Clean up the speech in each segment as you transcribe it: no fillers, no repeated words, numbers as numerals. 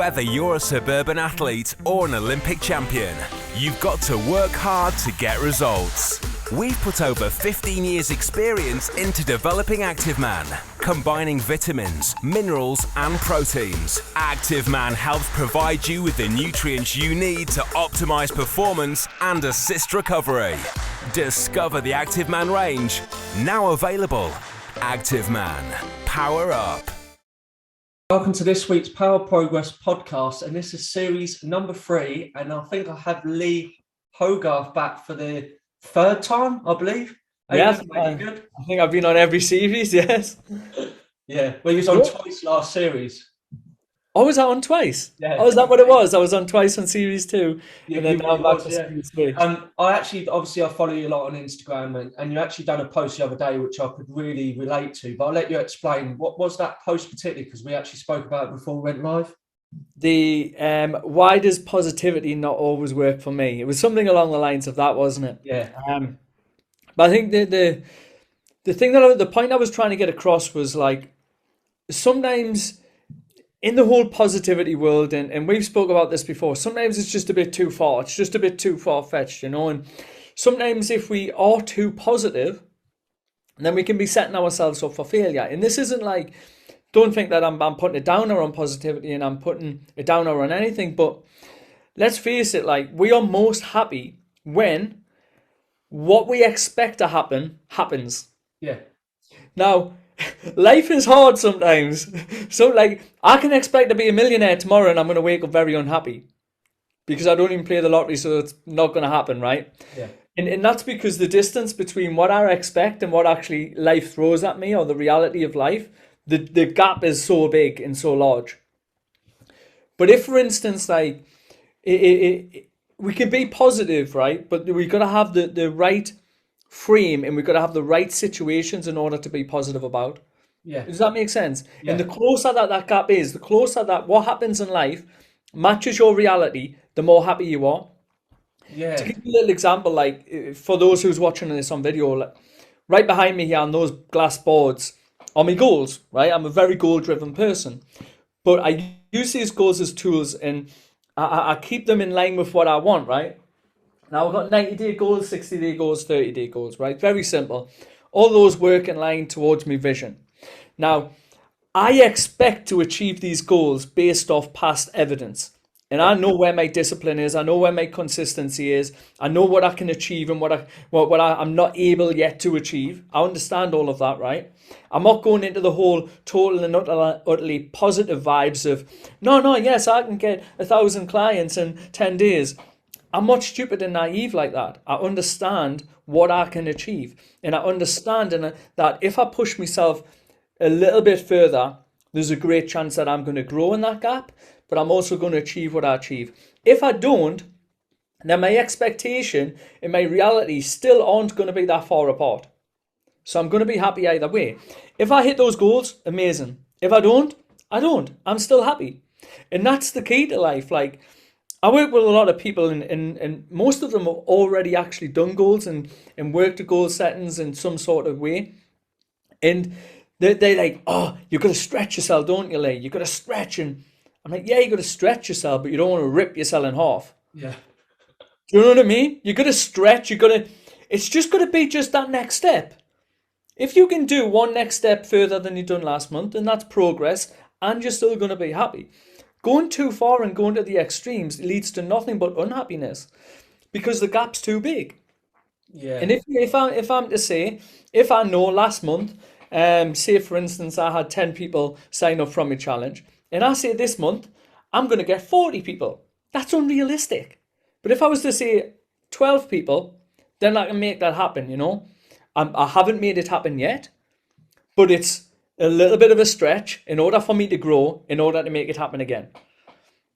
Whether you're a suburban athlete or an Olympic champion, you've got to work hard to get results. We've put over 15 years' experience into developing Active Man, combining vitamins, minerals and proteins. Active Man helps provide you with the nutrients you need to optimize performance and assist recovery. Discover the Active Man range, now available. Active Man, power up. Welcome to this week's Power Progress podcast, and this is series number 3, and I think I have Lee Hogarth back for the third time, I believe. Yes, I think I've been on every series, yes. Yeah, well, you was on twice last series. Oh, was I on twice? Yeah. Oh, is that what it was? I was on twice on series 2, and then now I'm back to series 3. I follow you a lot on Instagram, and you actually done a post the other day which I could really relate to, but I'll let you explain. What was that post particularly? Because we actually spoke about it before we went live. The why does positivity not always work for me? It was something along the lines of that, wasn't it? Yeah. But I think the thing that the point I was trying to get across was like sometimes in the whole positivity world, and we've spoke about this before, sometimes it's just a bit too far. It's just a bit too far-fetched, you know. And sometimes if we are too positive, then we can be setting ourselves up for failure. And this isn't like, don't think that I'm putting a downer on positivity and I'm putting a downer on anything. But let's face it, like we are most happy when what we expect to happen happens. Yeah. Now, life is hard sometimes. So like I can expect to be a millionaire tomorrow and I'm going to wake up very unhappy because I don't even play the lottery, so it's not going to happen, right? Yeah. And that's because the distance between what I expect and what actually life throws at me, or the reality of life, the gap is so big and so large. But if, for instance, like we can be positive, right? But we've got to have the right frame, and we've got to have the right situations in order to be positive about. Yeah. Does that make sense? Yeah. And the closer that gap is, the closer that what happens in life matches your reality, the more happy you are. Yeah. To give you a little example, like for those who's watching this on video, like, right behind me here on those glass boards are my goals, right? I'm a very goal-driven person, but I use these goals as tools, and I keep them in line with what I want, right? Now I've got 90-day goals, 60-day goals, 30-day goals, right? Very simple. All those work in line towards my vision. Now, I expect to achieve these goals based off past evidence. And I know where my discipline is. I know where my consistency is. I know what I can achieve and what I'm not able yet to achieve. I understand all of that, right? I'm not going into the whole total and utterly positive vibes of, yes, I can get 1,000 clients in 10 days. I'm not stupid and naive like that. I understand what I can achieve. And I understand that if I push myself a little bit further, there's a great chance that I'm going to grow in that gap, but I'm also going to achieve what I achieve. If I don't, then my expectation and my reality still aren't going to be that far apart. So I'm going to be happy either way. If I hit those goals, amazing. If I don't, I don't. I'm still happy. And that's the key to life. Like, I work with a lot of people, and most of them have already actually done goals and worked to goal settings in some sort of way. And they're like, oh, you've got to stretch yourself, don't you, Lee? You've got to stretch. And I'm like, yeah, you've got to stretch yourself, but you don't want to rip yourself in half. Yeah. Do you know what I mean? You've got to stretch. It's just got to be just that next step. If you can do one next step further than you've done last month, then that's progress, and you're still going to be happy. Going too far and going to the extremes leads to nothing but unhappiness because the gap's too big. Yeah. And if I'm to say, if I know last month, say for instance, I had 10 people sign up from a challenge, and I say this month, I'm going to get 40 people. That's unrealistic. But if I was to say 12 people, then I can make that happen, you know. I haven't made it happen yet, but it's a little bit of a stretch in order for me to grow, in order to make it happen again.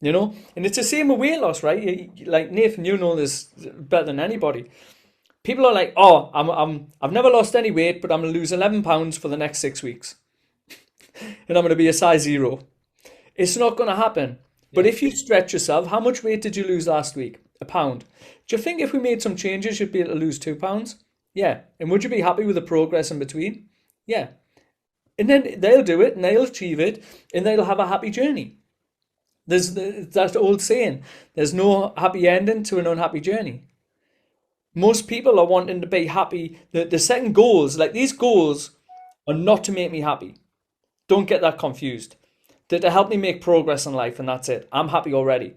You know? And it's the same with weight loss, right? Like Nathan, you know this better than anybody. People are like, oh, I've never lost any weight, but I'm going to lose 11 pounds for the next 6 weeks. And I'm going to be a size 0. It's not going to happen. But if you stretch yourself, how much weight did you lose last week? 1 pound. Do you think if we made some changes, you'd be able to lose 2 pounds? Yeah. And would you be happy with the progress in between? Yeah. And then they'll do it and they'll achieve it and they'll have a happy journey. There's that old saying, there's no happy ending to an unhappy journey. Most people are wanting to be happy. The second goals, like these goals, are not to make me happy. Don't get that confused. They're to help me make progress in life, and that's it. I'm happy already.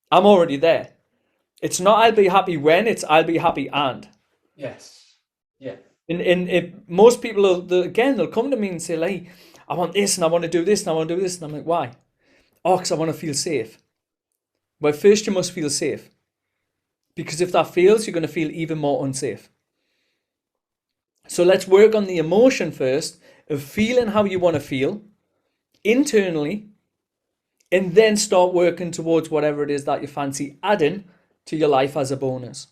I'm already there. It's not I'll be happy when, it's I'll be happy and. Yes. Yeah. In most people, they'll come to me and say, like, I want this and I want to do this and I want to do this. And I'm like, why? Oh, because I want to feel safe. Well, first you must feel safe. Because if that fails, you're going to feel even more unsafe. So let's work on the emotion first of feeling how you want to feel internally, and then start working towards whatever it is that you fancy adding to your life as a bonus.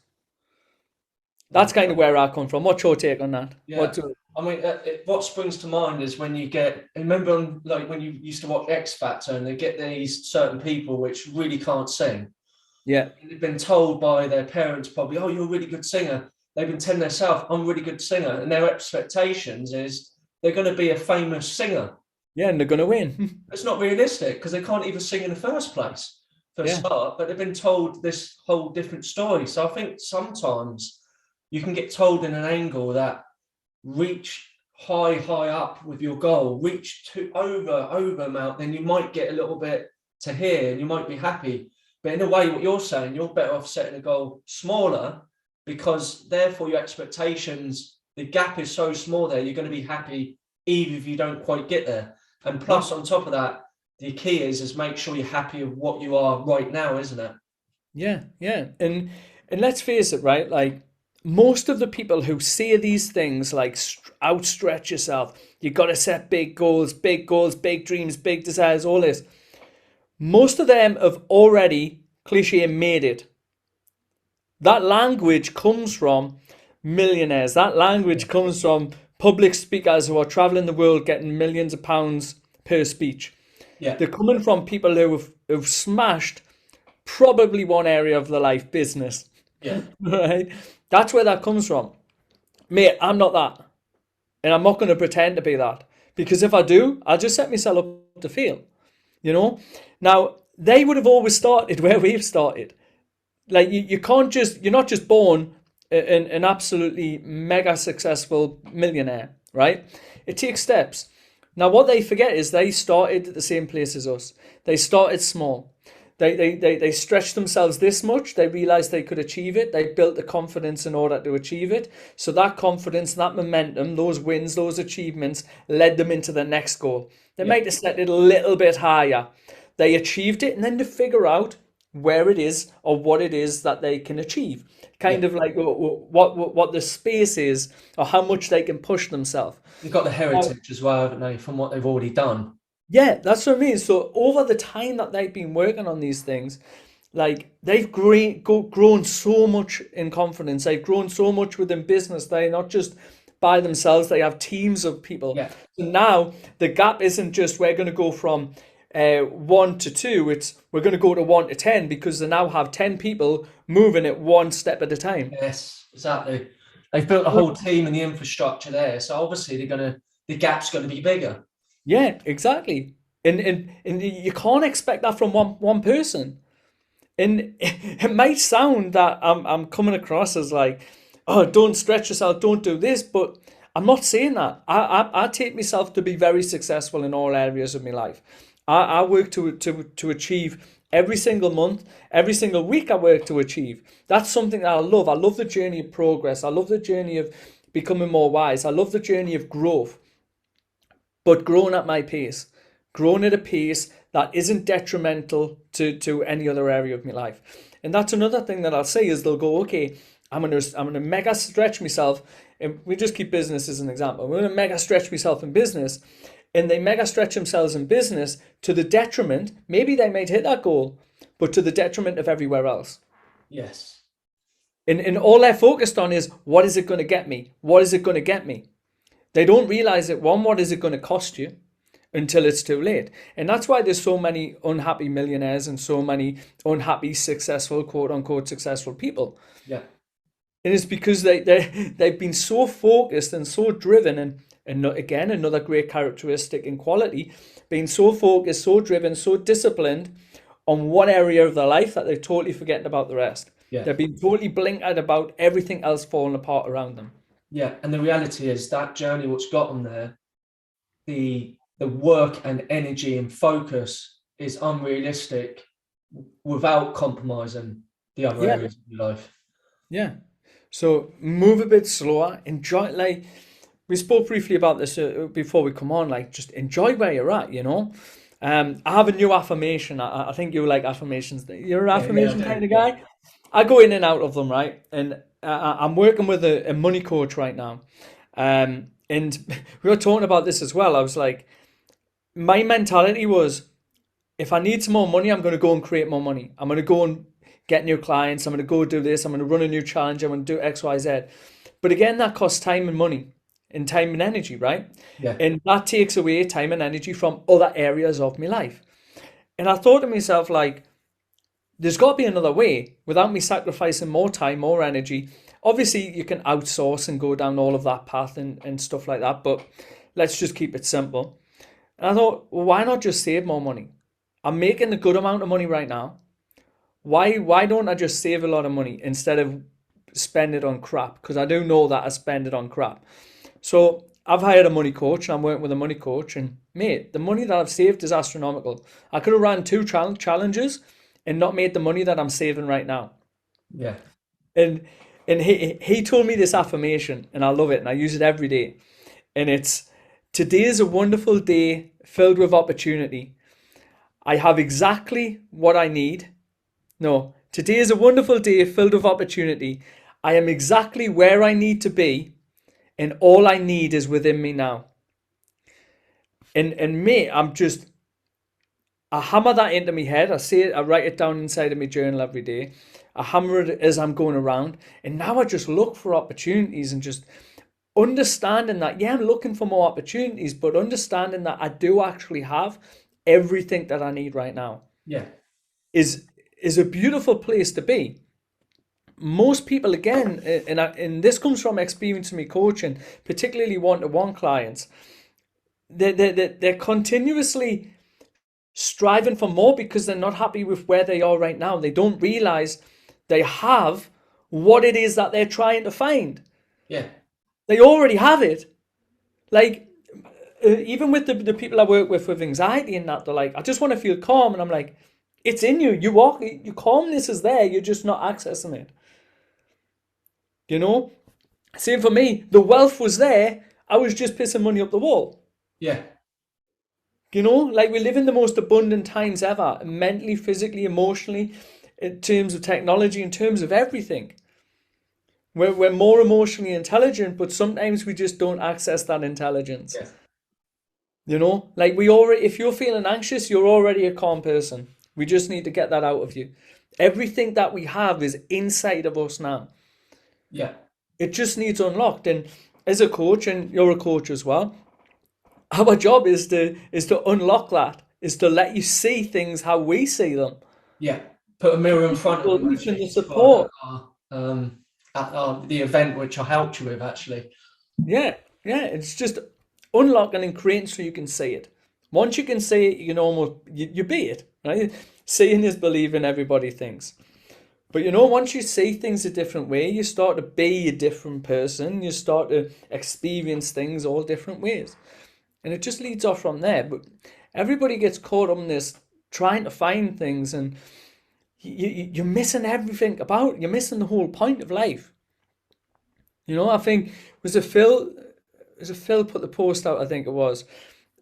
That's kind of where I come from. What's your take on that? Yeah. I mean, what springs to mind is when you remember like when you used to watch X Factor and they get these certain people which really can't sing. Yeah. They've been told by their parents probably, oh, you're a really good singer. They've been telling themselves, I'm a really good singer. And their expectations is they're going to be a famous singer. Yeah, and they're going to win. It's not realistic because they can't even sing in the first place for a start, but they've been told this whole different story. So I think sometimes you can get told in an angle that reach high up with your goal, reach to over amount, then you might get a little bit to here and you might be happy. But in a way, what you're saying, you're better off setting a goal smaller because therefore your expectations, the gap is so small there, you're going to be happy even if you don't quite get there. And plus on top of that, the key is make sure you're happy with what you are right now, isn't it? Yeah. And let's face it, right? Like most of the people who say these things like outstretch yourself, you got to set big goals, big dreams, big desires, all this. Most of them have already cliche made it. That language comes from millionaires. That language comes from public speakers who are traveling the world getting millions of pounds per speech. Yeah. They're coming from people who've smashed probably one area of their life, business. Yeah. Right? That's where that comes from. Mate, I'm not that. And I'm not going to pretend to be that. Because if I do, I'll just set myself up to fail. You know? Now, they would have always started where we've started. Like, you're not just born an absolutely mega successful millionaire, right? It takes steps. Now, what they forget is they started at the same place as us. They started small. They stretched themselves this much. They realized they could achieve it. They built the confidence in order to achieve it. So that confidence, that momentum, those wins, those achievements led them into the next goal. They might have set it a little bit higher. They achieved it, and then to figure out where it is or what it is that they can achieve. Kind of like what the space is or how much they can push themselves. They've got the heritage as well, haven't they, from what they've already done. Yeah, that's what I mean. So over the time that they've been working on these things, like they've grown so much in confidence. They've grown so much within business. They're not just by themselves. They have teams of people. Yeah. So now the gap isn't just we're going to go from 1 to 2. It's we're going to go to 1 to 10 because they now have 10 people moving it one step at a time. Yes, exactly. They've built a whole team and the infrastructure there. So obviously the gap's going to be bigger. Yeah, exactly. And you can't expect that from one person. And it might sound that I'm coming across as like, oh, don't stretch yourself, don't do this, but I'm not saying that. I take myself to be very successful in all areas of my life. I work to achieve every single month, every single week I work to achieve. That's something that I love. I love the journey of progress. I love the journey of becoming more wise. I love the journey of growth. But growing at my pace, growing at a pace that isn't detrimental to any other area of my life. And that's another thing that I'll say is they'll go, okay, I'm gonna mega stretch myself. And we just keep business as an example. I'm gonna mega stretch myself in business. And they mega stretch themselves in business to the detriment, maybe they might hit that goal, but to the detriment of everywhere else. Yes. And all they're focused on is, what is it going to get me? What is it going to get me? They don't realize that, one, what is it going to cost you until it's too late? And that's why there's so many unhappy millionaires and so many unhappy, successful, quote unquote, successful people. Yeah. And it's because they've been so focused and so driven and And again, another great characteristic and quality, being so focused, so driven, so disciplined on one area of their life that they're totally forgetting about the rest. Yeah. They've been totally blinkered about everything else falling apart around them. Yeah, and the reality is that journey, what's got them there, the work and energy and focus is unrealistic without compromising the other areas of your life. Yeah. So move a bit slower, enjoy, like we spoke briefly about this before we come on, like just enjoy where you're at, you know. I have a new affirmation. I think you like affirmations. You're an affirmation kind of guy. I go in and out of them, right? And I'm working with a money coach right now. And we were talking about this as well. I was like, my mentality was, if I need some more money, I'm going to go and create more money. I'm going to go and get new clients. I'm going to go do this. I'm going to run a new challenge. I'm going to do X, Y, Z. But again, that costs time and money and time and energy, right? Yeah. And that takes away time and energy from other areas of my life. And I thought to myself, like, there's got to be another way without me sacrificing more time, more energy. Obviously, you can outsource and go down all of that path and stuff like that. But let's just keep it simple. And I thought, well, why not just save more money? I'm making a good amount of money right now. Why don't I just save a lot of money instead of spend it on crap? Because I do know that I spend it on crap. So I've hired a money coach and I'm working with a money coach. And mate, the money that I've saved is astronomical. I could have ran 2 challenges and not made the money that I'm saving right now. Yeah. And he told me this affirmation and I love it and I use it every day. And it's, today is a wonderful day filled with opportunity. I have exactly what I need. No, today is a wonderful day filled with opportunity. I am exactly where I need to be and all I need is within me now. And me, I hammer that into my head. I say it, I write it down inside of my journal every day. I hammer it as I'm going around. And now I just look for opportunities and just understanding that, yeah, I'm looking for more opportunities, but understanding that I do actually have everything that I need right now. Yeah. Is a beautiful place to be. Most people, again, and this comes from experience in my coaching, particularly one-to-one clients, they're continuously striving for more because they're not happy with where they are right now. They don't realize they have what it is that they're trying to find. Yeah. They already have it. Like, even with the people I work with anxiety and that, they're like, I just want to feel calm. And I'm like, it's in you. Your calmness is there. You're just not accessing it. You know? Same for me. The wealth was there. I was just pissing money up the wall. Yeah. You know? Like, we live in the most abundant times ever. Mentally, physically, emotionally, in terms of technology, in terms of everything. We're more emotionally intelligent, but sometimes we just don't access that intelligence. Yeah. You know? Like, if you're feeling anxious, you're already a calm person. We just need to get that out of you. Everything that we have is inside of us now. Yeah. It just needs unlocked. And as a coach, and you're a coach as well, our job is to unlock that, is to let you see things how we see them. Yeah. Put a mirror in front of you. And the support. At the event which I helped you with, actually. Yeah. It's just unlocking and creating so you can see it. Once you can see it, you can almost, you be it, right? Seeing is believing, everybody thinks. But you know, once you see things a different way, you start to be a different person. You start to experience things all different ways. And it just leads off from there. But everybody gets caught up in this trying to find things, and you're missing everything about it. You're missing the whole point of life. You know, I think was it Phil put the post out, I think it was,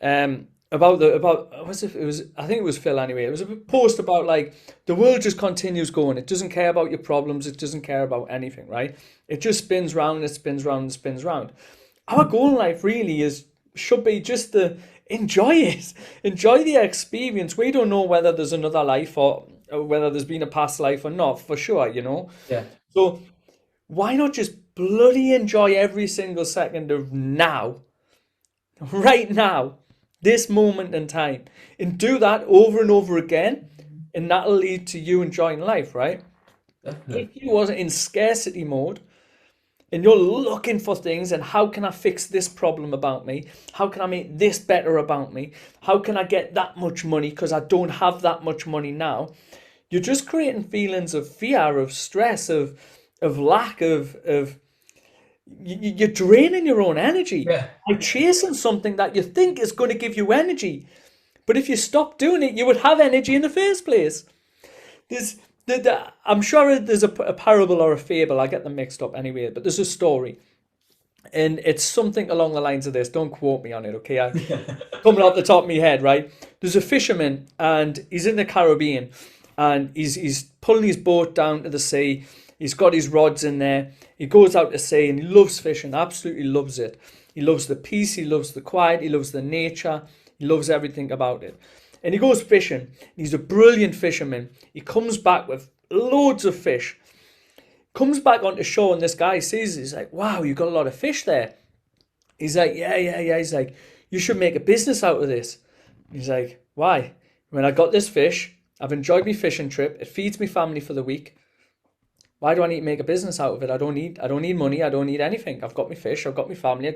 I think it was Phil anyway. It was a post about like the world just continues going. It doesn't care about your problems. It doesn't care about anything, right? It just spins round, it spins round, it spins round. Our goal in life really should be just to enjoy it. Enjoy the experience. We don't know whether there's another life or whether there's been a past life or not, for sure, you know? Yeah. So why not just bloody enjoy every single second of now, right now, this moment in time, and do that over and over again, and that'll lead to you enjoying life, right? Definitely. If you wasn't in scarcity mode, and you're looking for things, and how can I fix this problem about me? How can I make this better about me? How can I get that much money because I don't have that much money now? You're just creating feelings of fear, of stress, of lack, you're draining your own energy Yeah. by chasing something that you think is going to give you energy. But if you stop doing it, you would have energy in the first place. I'm sure there's a parable or a fable. I get them mixed up anyway. But there's a story, and it's something along the lines of this. Don't quote me on it, okay? Coming off the top of my head, right? There's a fisherman, and he's in the Caribbean, and he's pulling his boat down to the sea. He's got his rods in there. He goes out to sea, and he loves fishing. Absolutely loves it. He loves the peace. He loves the quiet. He loves the nature. He loves everything about it. And he goes fishing. He's a brilliant fisherman. He comes back with loads of fish. Comes back onto shore, and this guy sees it. He's like, wow, you got a lot of fish there. He's like, yeah. He's like, you should make a business out of this. He's like, why? When I got this fish, I've enjoyed my fishing trip. It feeds me family for the week. Why do I need to make a business out of it? I don't need money. I don't need anything. I've got my fish. I've got my family.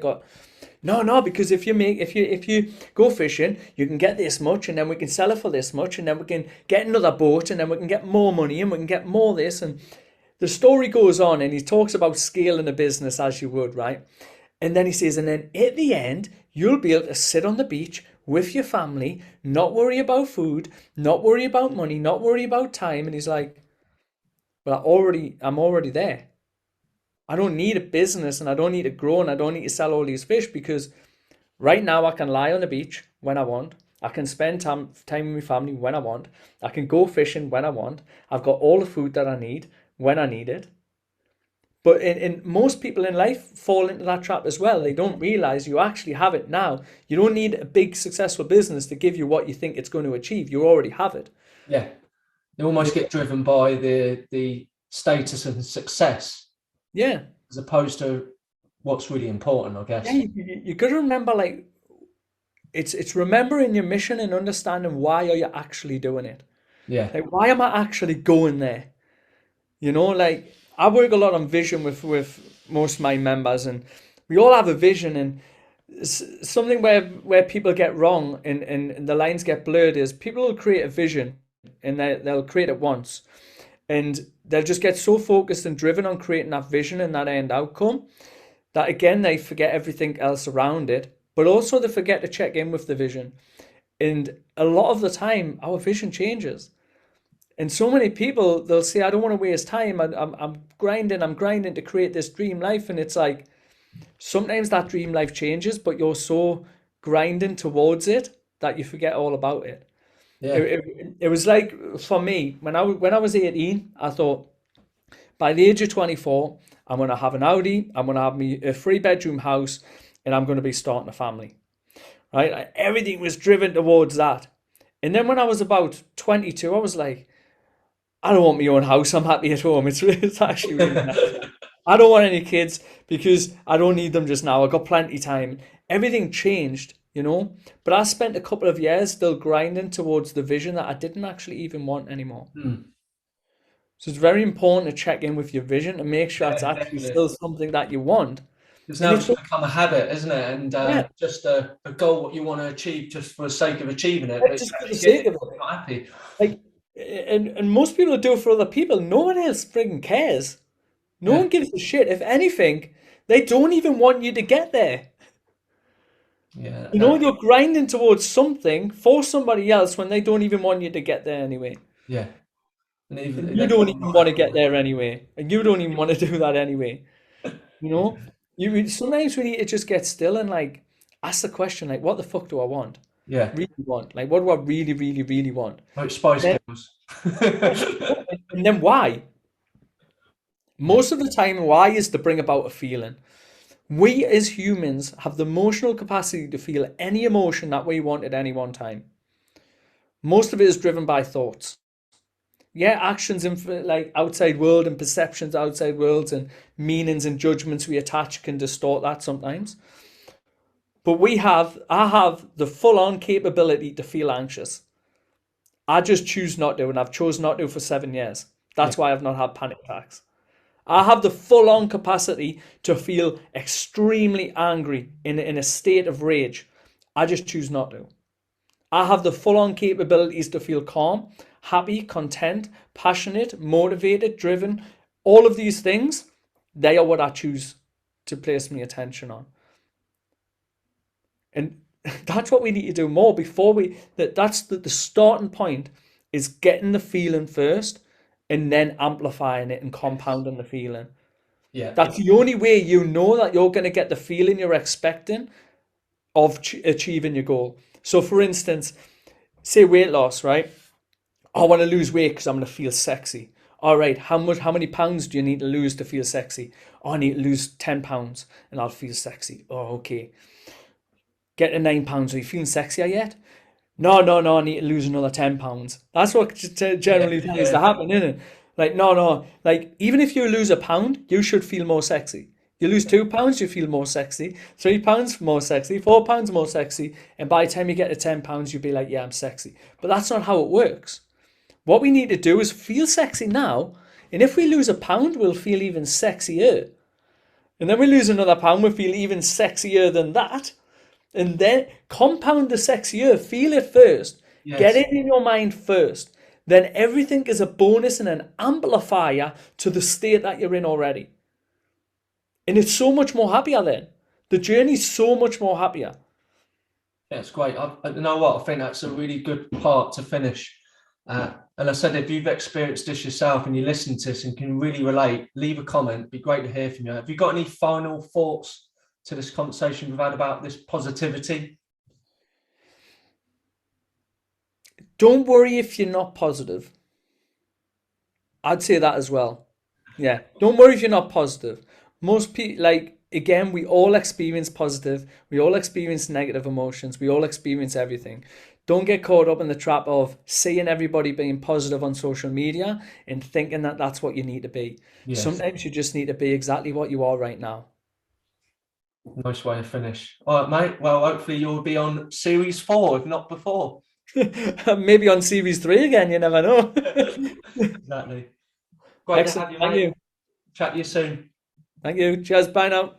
No, because if you go fishing, you can get this much, and then we can sell it for this much, and then we can get another boat, and then we can get more money, and we can get more this. And the story goes on, and he talks about scaling a business as you would, right? And then he says, and then at the end, you'll be able to sit on the beach with your family, not worry about food, not worry about money, not worry about time. And he's like, but I'm already there. I don't need a business, and I don't need to grow, and I don't need to sell all these fish, because right now I can lie on the beach when I want. I can spend time with my family when I want. I can go fishing when I want. I've got all the food that I need when I need it. But in most people in life fall into that trap as well. They don't realize you actually have it now. You don't need a big successful business to give you what you think it's going to achieve. You already have it. Yeah. They almost get driven by the status and success. Yeah. As opposed to what's really important, I guess. Yeah, you got to remember, like, it's remembering your mission and understanding why are you actually doing it. Yeah. Like, why am I actually going there? You know, like, I work a lot on vision with most of my members, and we all have a vision, and something where people get wrong and the lines get blurred is people will create a vision, and they'll create it once, and they'll just get so focused and driven on creating that vision and that end outcome that, again, they forget everything else around it, but also they forget to check in with the vision. And a lot of the time, our vision changes. And so many people, they'll say, I don't want to waste time. I'm grinding to create this dream life. And it's like, sometimes that dream life changes, but you're so grinding towards it that you forget all about it. Yeah. It was like, for me, when I was 18, I thought, by the age of 24, I'm going to have an Audi, I'm going to have me a 3-bedroom house, and I'm going to be starting a family. Right? Everything was driven towards that. And then when I was about 22, I was like, I don't want my own house. I'm happy at home. It's actually really nice. I don't want any kids because I don't need them just now. I've got plenty of time. Everything changed, you know. But I spent a couple of years still grinding towards the vision that I didn't actually even want anymore. So it's very important to check in with your vision and make sure it's actually still something that you want. Because now it's become a habit, isn't it? And just a goal what you want to achieve just for the sake of achieving it. Just for the sake of it. You're not happy. Like, and most people do it for other people. No one else frigging cares. No one gives a shit. If anything, they don't even want you to get there. Yeah. You know, you're grinding towards something for somebody else when they don't even want you to get there anyway. Yeah. And you don't even want to get there anyway. And you don't even want to do that anyway. You know? Sometimes we need to just get still and, like, ask the question, like, what the fuck do I want? Yeah. Really want? Like, what do I really, really, really want? Like Spice Girls. And then why? Most of the time, why is to bring about a feeling. We as humans have the emotional capacity to feel any emotion that we want at any one time. Most of it is driven by thoughts. Yeah, actions in like outside world and perceptions outside worlds and meanings and judgments we attach can distort that sometimes. But I have the full-on capability to feel anxious. I just choose not to, and I've chosen not to for 7 years. That's why I've not had panic attacks. I have the full-on capacity to feel extremely angry in a state of rage. I just choose not to. I have the full-on capabilities to feel calm, happy, content, passionate, motivated, driven. All of these things, they are what I choose to place my attention on. And that's what we need to do more before that's the starting point, is getting the feeling first and then amplifying it and compounding the feeling. Yeah. That's the only way you know that you're going to get the feeling you're expecting of achieving your goal. So for instance, say weight loss, right? I want to lose weight because I'm going to feel sexy. All right, how many pounds do you need to lose to feel sexy? Oh, I need to lose 10 pounds and I'll feel sexy. Oh, okay. Get to 9 pounds. Are you feeling sexier yet? No, I need to lose another 10 pounds. That's what generally tends to happen, isn't it? Like, no. Like, even if you lose a pound, you should feel more sexy. You lose 2 pounds, you feel more sexy. 3 pounds, more sexy. 4 pounds, more sexy. And by the time you get to 10 pounds, you'll be like, yeah, I'm sexy. But that's not how it works. What we need to do is feel sexy now. And if we lose a pound, we'll feel even sexier. And then we lose another pound, we'll feel even sexier than that. And then compound the sexier, feel it first. Yes. Get it in your mind first. Then everything is a bonus and an amplifier to the state that you're in already. And it's so much more happier then. The journey's so much more happier. Yeah, it's great. You know what? I think that's a really good part to finish. And I said, if you've experienced this yourself and you listen to this and can really relate, leave a comment. It'd be great to hear from you. Have you got any final thoughts to this conversation we've had about this positivity? Don't worry if you're not positive. I'd say that as well. Yeah. Don't worry if you're not positive. Most people, like, again, we all experience positive. We all experience negative emotions. We all experience everything. Don't get caught up in the trap of seeing everybody being positive on social media and thinking that that's what you need to be. Yes. Sometimes you just need to be exactly what you are right now. Nice way to finish. All right, mate. Well, hopefully you'll be on series 4, if not before. Maybe on series 3 again, you never know. Exactly. Great to have you, mate. Thank you. Chat to you soon. Thank you. Cheers. Bye now.